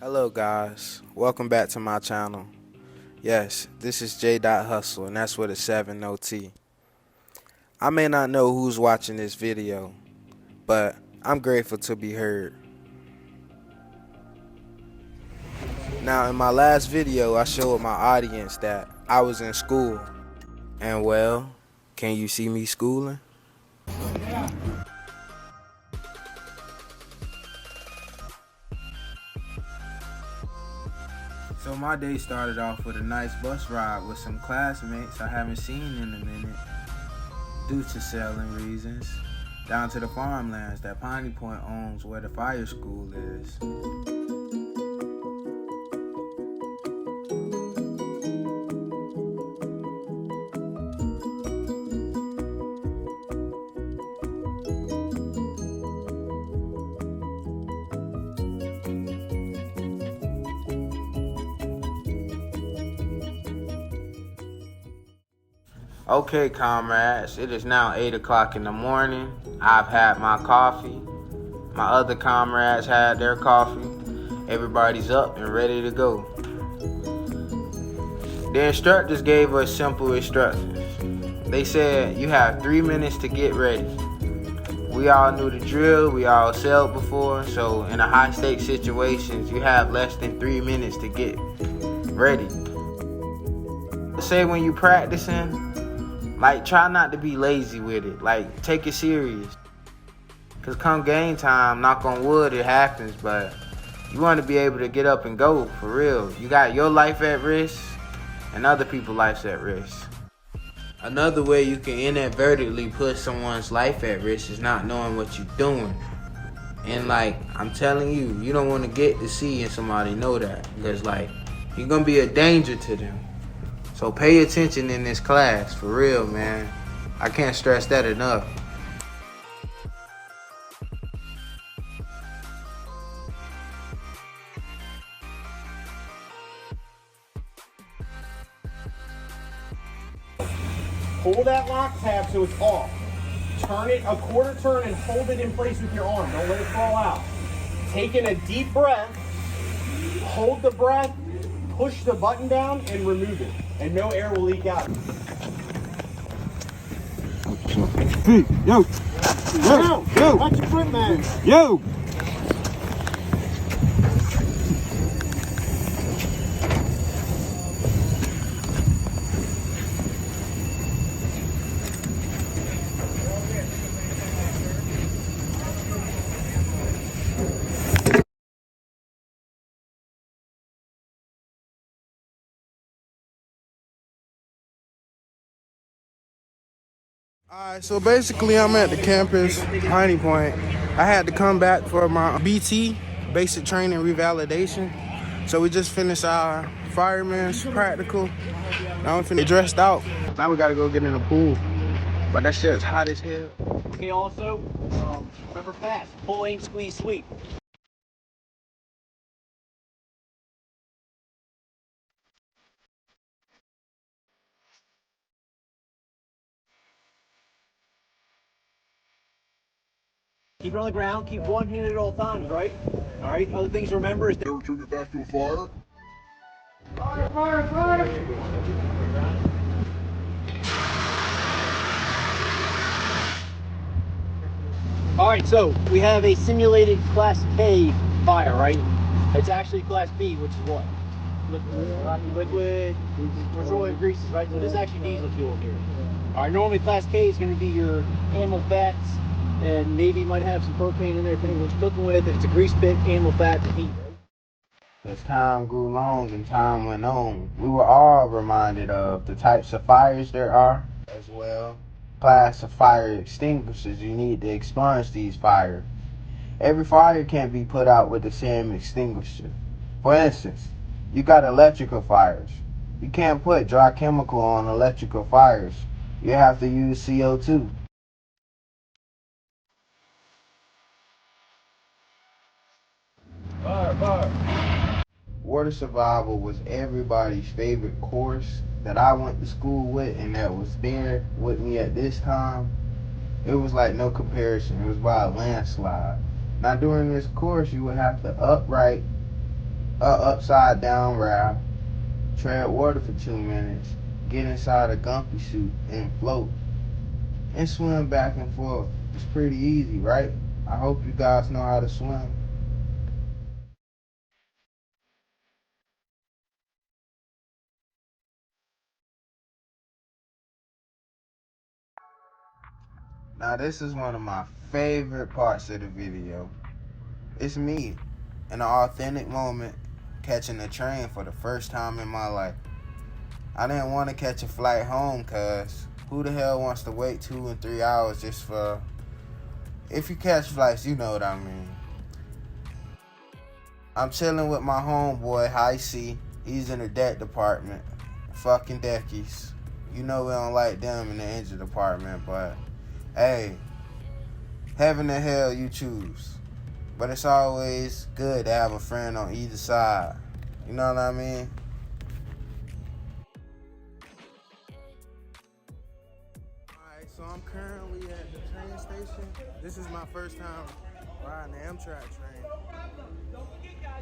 Hello guys, welcome back to my channel. Yes, this is J. Hustle and that's with a 7 OT. I may not know who's watching this video, but I'm grateful to be heard. Now in my last video I showed my audience that I was in school. And well, can you see me schooling? So my day started off with a nice bus ride with some classmates I haven't seen in a minute due to selling reasons, down to the farmlands that Piney Point owns where the fire school is. Okay, comrades, it is now 8 o'clock in the morning. I've had my coffee. My other comrades had their coffee. Everybody's up and ready to go. The instructors gave us simple instructions. They said you have 3 minutes to get ready. We all knew the drill, we all sailed before, so in a high stakes situations, you have less than 3 minutes to get ready. Say when you practicing, like, try not to be lazy with it. Like, take it serious. Because come game time, knock on wood, it happens. But you want to be able to get up and go, for real. You got your life at risk, and other people's lives at risk. Another way you can inadvertently put someone's life at risk is not knowing what you're doing. And, like, I'm telling you, you don't want to get to see and somebody know that. Because, like, you're going to be a danger to them. So pay attention in this class, for real, man. I can't stress that enough. Pull that lock tab so it's off. Turn it a quarter turn and hold it in place with your arm. Don't let it fall out. Taking a deep breath, hold the breath, push the button down, and remove it. And no air will leak out. Yo! Yo! Watch your foot, man. Yo! Alright, so basically I'm at the campus, Piney Point. I had to come back for my BT, basic training revalidation. So we just finished our fireman's practical. Now I'm finna get dressed out. Now we gotta go get in the pool. But that shit's hot as hell. Okay, also, remember fast. Pull, aim, squeeze, sweep. Keep it on the ground. Keep one hand at all times, right? All right. Other things to remember is Never turn your back to a fire. all right. So we have a simulated Class K fire, right? It's actually Class B, which is what? Liquid petroleum greases, right? So this is actually diesel fuel here. All right. Normally Class K is going to be your animal fats, and maybe might have some propane in there depending on what you're cooking with. If it's a grease pit, animal fat to heat. As time grew long and time went on, we were all reminded of the types of fires there are, as well class of fire extinguishers you need to expunge these fires. Every fire can't be put out with the same extinguisher. For instance, you got electrical fires. You can't put dry chemical on electrical fires. You have to use CO2. Water survival was everybody's favorite course that I went to school with and that was there with me at this time. It was like no comparison. It was by a landslide. Now during this course you would have to upright a upside down raft, tread water for 2 minutes, get inside a gumpy suit and float, and swim back and forth. It's pretty easy, right? I hope you guys know how to swim. Now this is one of my favorite parts of the video. It's me in an authentic moment catching a train for the first time in my life. I didn't want to catch a flight home cause who the hell wants to wait 2 and 3 hours just for, if you catch flights, you know what I mean. I'm chilling with my homeboy, High C. He's in the deck department. Fucking deckies. You know we don't like them in the engine department, but hey, heaven and hell you choose. But it's always good to have a friend on either side. You know what I mean? Alright, so I'm currently at the train station. This is my first time riding the Amtrak train.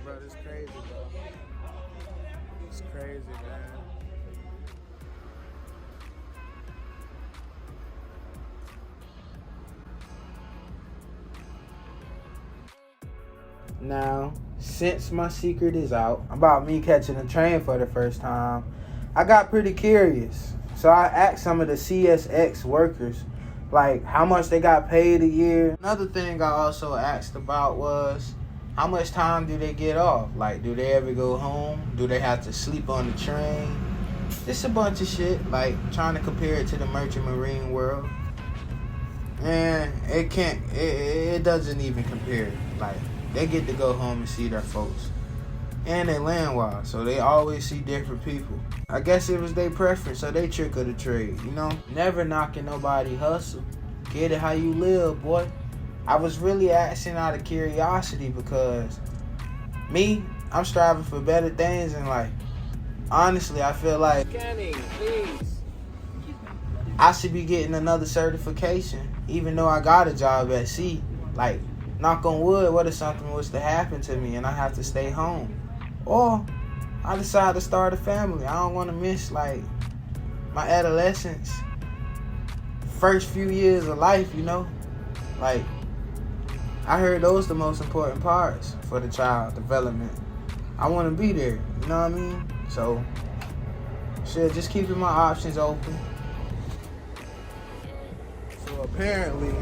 Bro, it's crazy, bro. It's crazy, man. Now, since my secret is out about me catching a train for the first time, I got pretty curious. So I asked some of the CSX workers, like, how much they got paid a year. Another thing I also asked about was, how much time do they get off? Like, do they ever go home? Do they have to sleep on the train? Just a bunch of shit, like trying to compare it to the merchant marine world. And it doesn't even compare. Like, they get to go home and see their folks. And they land wise, so they always see different people. I guess it was their preference, so they trick of the trade, you know? Never knocking nobody hustle. Get it how you live, boy. I was really asking out of curiosity because me, I'm striving for better things in life. Honestly, I feel like Scanning, please. I should be getting another certification, even though I got a job at sea. Like, knock on wood, what if something was to happen to me and I have to stay home? Or I decide to start a family. I don't want to miss, like, my adolescence, first few years of life, you know? Like, I heard those the most important parts for the child development. I want to be there, you know what I mean? So, shit, just keeping my options open. So apparently,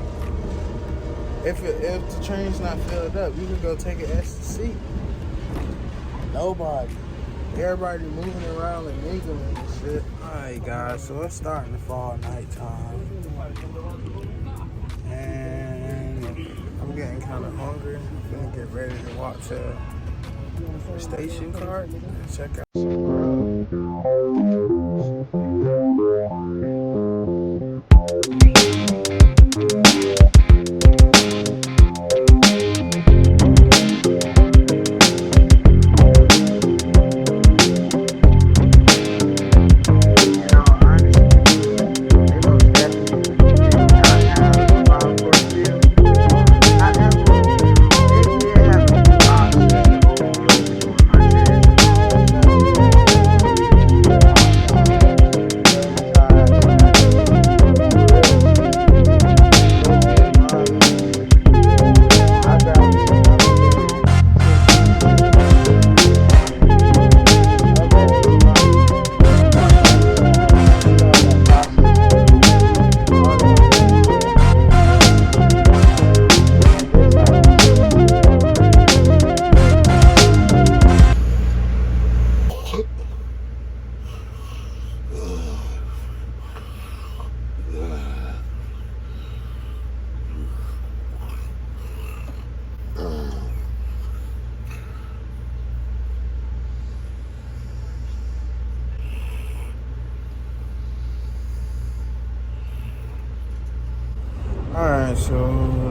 if the train's not filled up, you can go take an extra seat. Nobody. Everybody moving around and mingling and shit. Alright guys, so it's starting to fall nighttime. And I'm getting kind of hungry. I'm gonna get ready to walk to the station card and check out Alright, so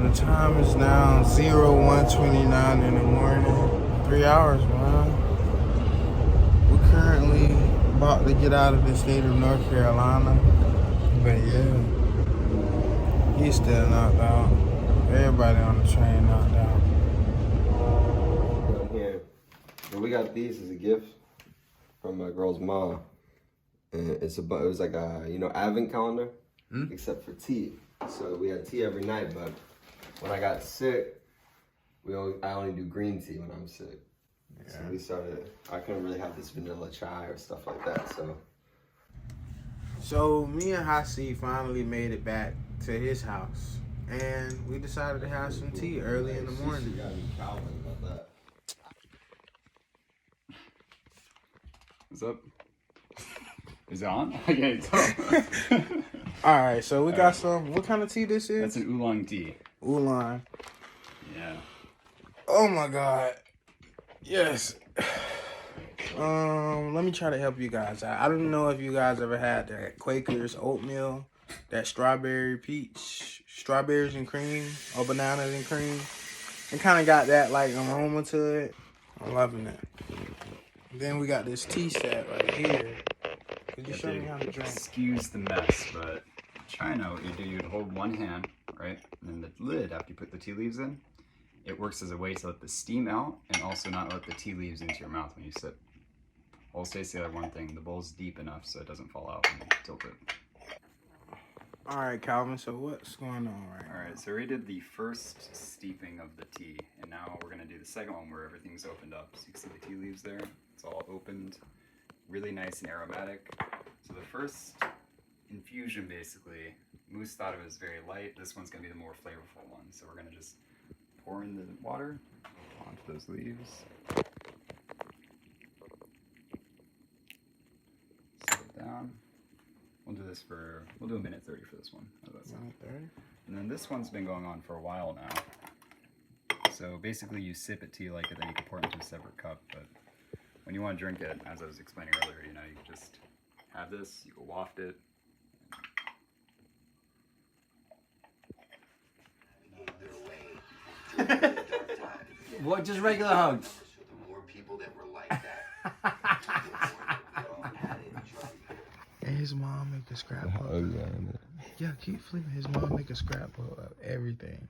the time is now 01:29 in the morning. 3 hours, man. We're currently about to get out of the state of North Carolina. But yeah, he's still knocked out. Everybody on the train knocked out. Here, So we got these as a gift from my girl's mom. And it was like a, advent calendar, except for tea. So we had tea every night, but when I got sick, I only do green tea when I'm sick. Yeah. So I couldn't really have this vanilla chai or stuff like that, So me and Hasi finally made it back to his house, and we decided to have some tea early in the morning. She got me Calvin about that. What's up? Is it on? I can't tell. All right, so we got some. What kind of tea this is? That's an oolong tea. Oolong. Yeah. Oh my God. Yes. Let me try to help you guys out. I don't know if you guys ever had that Quaker's oatmeal, that strawberries and cream, or bananas and cream. It kind of got that like aroma to it. I'm loving it. Then we got this tea set right here. Could you show me how to drink? Excuse the mess, but China, what you'd hold one hand, right? And then the lid, after you put the tea leaves in, it works as a way to let the steam out and also not let the tea leaves into your mouth when you sip. I'll say the other one thing, the bowl's deep enough so it doesn't fall out when you tilt it. All right, Calvin, so what's going on right now? All right, so we did the first steeping of the tea, and now we're gonna do the second one where everything's opened up. So you can see the tea leaves there, it's all opened, really nice and aromatic. So the first infusion, basically, Moose thought it was very light. This one's gonna be the more flavorful one. So we're gonna just pour in the water onto those leaves. Set it down. We'll do a minute 30 for this one. How does that sound? 30. And then this one's been going on for a while now. So basically you sip it tea like it, then you can pour it into a separate cup. But when you want to drink it, as I was explaining earlier, you can just have this, you can waft it. What? Just regular hugs. The more people that were like that. And his mom make a scrapbook. Yeah, keep flipping. His mom make a scrapbook of everything.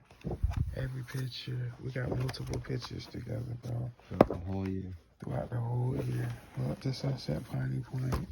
Every picture. We got multiple pictures together, bro. Throughout the whole year. Throughout the whole year. Up to Sunset Piney Point.